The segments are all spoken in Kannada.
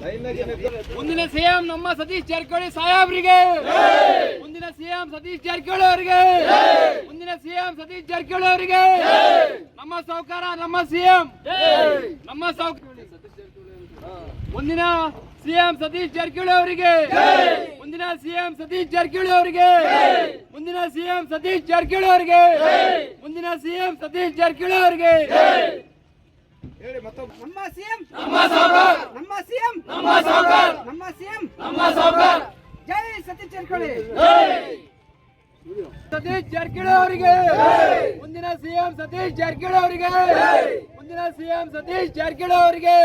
ಮುಂದಿನ ಸಿಎಂ ನಮ್ಮ ಸತೀಶ್ ಜಾರಕಿಹೊಳಿ ಸಾಹೇಬ್ರಿಗೆ, ಮುಂದಿನ ಸಿಎಂ ಸತೀಶ್ ಜಾರಕಿಹೊಳಿ ಅವರಿಗೆ, ಮುಂದಿನ ಸಿಎಂ ಸತೀಶ್ ಜಾರಕಿಹೊಳಿ ಅವರಿಗೆ. ನಮ್ಮ ಸಾಹುಕಾರ ನಮ್ಮ ಸಿಎಂ, ನಮ್ಮ ಸಾಹುಕಾರ ಮುಂದಿನ ಸಿಎಂ ಸತೀಶ್ ಜಾರಕಿಹೊಳಿ ಅವರಿಗೆ, ಮುಂದಿನ ಸಿಎಂ ಸತೀಶ್ ಜಾರಕಿಹೊಳಿ ಅವರಿಗೆ, ಮುಂದಿನ ಸಿಎಂ ಸತೀಶ್ ಜಾರಕಿಹೊಳಿ ಅವರಿಗೆ, ಮುಂದಿನ ಸಿಎಂ ಸತೀಶ್ ಜಾರಕಿಹೊಳಿ ಅವರಿಗೆ. ನಮ್ಮ ಸಿಎಂ, ನಮ್ಮ ಸಾಹುಕಾರ, ನಮ್ಮ ಸಿಎಂ, ನಮ್ಮ ಸಾಹುಕಾರ, ನಮ್ಮ ಸಿಎಂ, ನಮ್ಮ ಸಾಹುಕಾರ. ಜೈ ಸತೀಶ್ ಜಾರಕಿಹೊಳಿ. ಸತೀಶ್ ಜಾರಕಿಹೊಳಿ ಅವರಿಗೆ, ಮುಂದಿನ ಸಿಎಂ ಸತೀಶ್ ಜಾರಕಿಹೊಳಿ ಅವರಿಗೆ, ಮುಂದಿನ ಸಿಎಂ ಸತೀಶ್ ಜಾರಕಿಹೊಳಿ ಅವರಿಗೆ.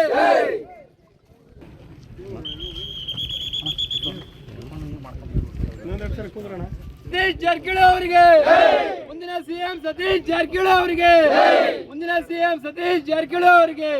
ಸತೀಶ್ ಜಾರಕಿಹೊಳಿ ಅವರಿಗೆ, ಮುಂದಿನ ಸಿಎಂ ಸತೀಶ್ ಜಾರಕಿಹೊಳಿ ಅವರಿಗೆ, ಮುಂದಿನ ಸಿಎಂ ಸತೀಶ್ ಜಾರಕಿಹೊಳಿ ಅವರಿಗೆ.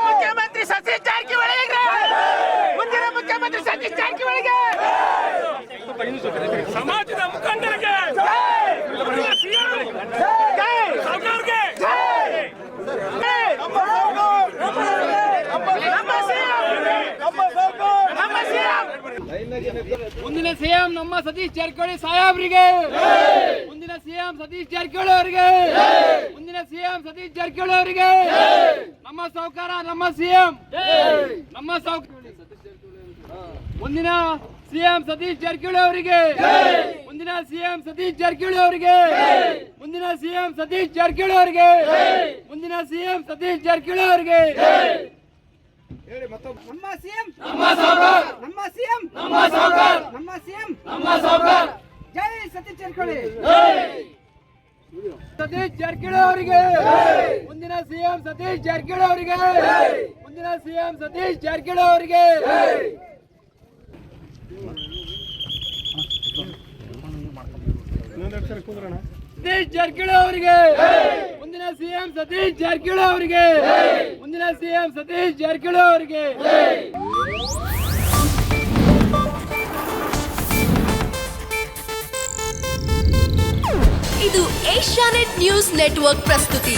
ಮುಖ್ಯಮಂತ್ರಿ ಸತೀಶ್ ಜಾರಕಿಹೊಳಿಗೆ, ಮುಂದಿನ ಮುಖ್ಯಮಂತ್ರಿ ಸತೀಶ್ ಜಾರಕಿಹೊಳಿಗೆ, ಸಮಾಜದ ಮುಖಂಡರಿಗೆ, ಮುಂದಿನ ಸಿಎಂ ನಮ್ಮ ಸತೀಶ್ ಜಾರಕಿಹೊಳಿ ಸಾಹೇಬ್ರಿಗೆ, ಮುಂದಿನ ಸಿಎಂ ಸತೀಶ್ ಜಾರಕಿಹೊಳಿ ಅವರಿಗೆ, ಮುಂದಿನ ಸಿಎಂ ಸತೀಶ್ ಜಾರಕಿಹೊಳಿ ಅವರಿಗೆ. ನಮ್ಮ ಸಾಹುಕಾರ ನಮ್ಮ ಸಿಎಂ, ನಮ್ಮ ಸಾಹುಕಾರ ಮುಂದಿನ ಸಿಎಂ ಸತೀಶ್ ಜಾರಕಿಹೊಳಿ ಅವರಿಗೆ, ಮುಂದಿನ ಸಿಎಂ ಸತೀಶ್ ಜಾರಕಿಹೊಳಿ ಅವರಿಗೆ, ಮುಂದಿನ ಸಿಎಂ ಸತೀಶ್ ಜಾರಕಿಹೊಳಿ ಅವರಿಗೆ, ಮುಂದಿನ ಸಿಎಂ ಸತೀಶ್ ಜಾರಕಿಹೊಳಿ ಅವರಿಗೆ. ನಮ್ಮ ಸಿಎಂ, ನಮ್ಮ ಸಾಹುಕಾರ, ನಮ್ಮ ಸಿಎಂ, ನಮ್ಮ ಸಾಹುಕಾರ, ನಮ್ಮ ಸಿಎಂ, ನಮ್ಮ ಸಾಹುಕಾರ. ಜೈ ಸತೀಶ್ ಜಾರಕಿಹೊಳಿ. ಸತೀಶ್ ಜಾರಕಿಹೊಳಿ ಅವರಿಗೆ, ಮುಂದಿನ ಸಿಎಂ ಸತೀಶ್ ಜಾರಕಿಹೊಳಿ ಅವರಿಗೆ, ಮುಂದಿನ ಸಿಎಂ ಸತೀಶ್ ಜಾರಕಿಹೊಳಿ ಅವರಿಗೆ. ಸತೀಶ್ ಜಾರಕಿಹೊಳಿ ಅವರಿಗೆ, ಮುಂದಿನ ಸಿಎಂ ಸತೀಶ್ ಜಾರಕಿಹೊಳಿ ಅವರಿಗೆ, ಮುಂದಿನ ಸಿಎಂ ಸತೀಶ್ ಜಾರಕಿಹೊಳಿ ಅವರಿಗೆ. ಇದು ಏಷ್ಯಾನೆಟ್ ನ್ಯೂಸ್ ನೆಟ್ವರ್ಕ್ ಪ್ರಸ್ತುತಿ.